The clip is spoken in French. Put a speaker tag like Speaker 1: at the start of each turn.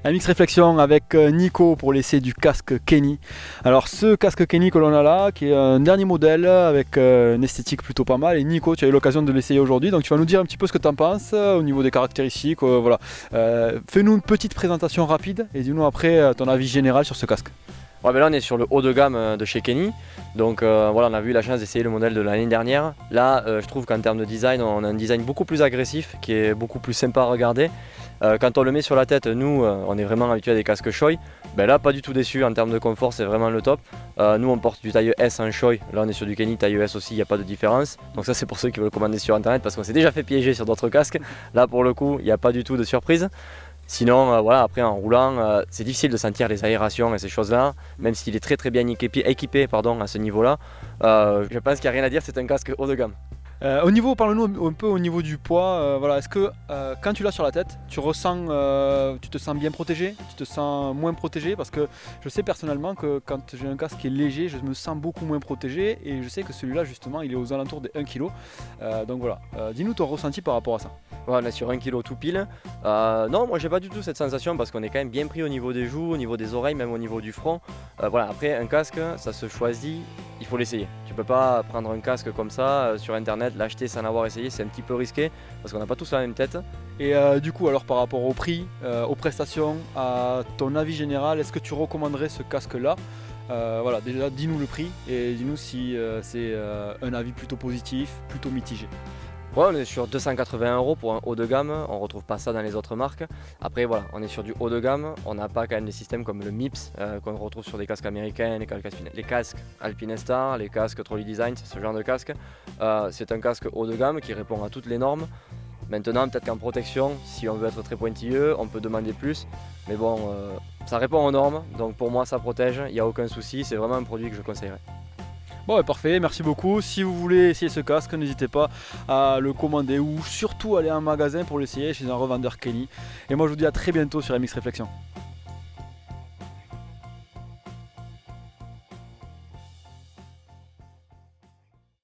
Speaker 1: MX Réflexion avec Nico pour l'essai du casque Kenny. Alors ce casque Kenny que l'on a là, qui est un dernier modèle avec une esthétique plutôt pas mal. Et Nico, tu as eu l'occasion de l'essayer aujourd'hui, donc tu vas nous dire un petit peu ce que tu en penses au niveau des caractéristiques. Voilà. Fais-nous une petite présentation rapide et dis-nous après ton avis général sur ce casque.
Speaker 2: Ouais, ben là on est sur le haut de gamme de chez Kenny, donc voilà, on a eu la chance d'essayer le modèle de l'année dernière. Là je trouve qu'en termes de design, on a un design beaucoup plus agressif, qui est beaucoup plus sympa à regarder. Quand on le met sur la tête, nous on est vraiment habitué à des casques Shoei, ben là pas du tout déçu, en termes de confort c'est vraiment le top. Nous on porte du taille S en Shoei, là on est sur du Kenny taille S aussi, il n'y a pas de différence. Donc ça c'est pour ceux qui veulent commander sur internet, parce qu'on s'est déjà fait piéger sur d'autres casques. Là pour le coup il n'y a pas du tout de surprise. Sinon, voilà, après en roulant, c'est difficile de sentir les aérations et ces choses-là, même s'il est très bien équipé à ce niveau-là. Je pense qu'il n'y a rien à dire, c'est un casque haut de gamme.
Speaker 1: Au niveau, parle-nous un peu au niveau du poids. Voilà, est-ce que quand tu l'as sur la tête, tu te sens bien protégé, tu te sens moins protégé? Parce que je sais personnellement que quand j'ai un casque qui est léger, je me sens beaucoup moins protégé, et je sais que celui-là justement, il est aux alentours des 1 kg. Donc voilà, dis-nous ton ressenti par rapport à ça.
Speaker 2: Ouais, on est sur 1 kg tout pile. Non, moi j'ai pas du tout cette sensation, parce qu'on est quand même bien pris au niveau des joues, au niveau des oreilles, même au niveau du front. Voilà, après un casque, ça se choisit, il faut l'essayer. Tu peux pas prendre un casque comme ça sur internet, l'acheter sans l'avoir essayé, c'est un petit peu risqué, parce qu'on n'a pas tous la même tête.
Speaker 1: Et du coup, alors par rapport au prix, aux prestations, à ton avis général, est-ce que tu recommanderais ce casque-là? Voilà, déjà dis-nous le prix et dis-nous si c'est un avis plutôt positif, plutôt mitigé.
Speaker 2: Ouais, on est sur 280 € pour un haut de gamme, on retrouve pas ça dans les autres marques. Après voilà, on est sur du haut de gamme, on n'a pas quand même des systèmes comme le MIPS qu'on retrouve sur des casques américains, les casques Alpinestar, les casques Trolley Design, ce genre de casque. C'est un casque haut de gamme qui répond à toutes les normes. Maintenant, peut-être qu'en protection, si on veut être très pointilleux, on peut demander plus. Mais bon, ça répond aux normes, donc pour moi ça protège, il n'y a aucun souci, c'est vraiment un produit que je conseillerais.
Speaker 1: Bon, parfait, merci beaucoup. Si vous voulez essayer ce casque, n'hésitez pas à le commander ou surtout aller en magasin pour l'essayer chez un revendeur Kenny. Et moi je vous dis à très bientôt sur MX Réflexion.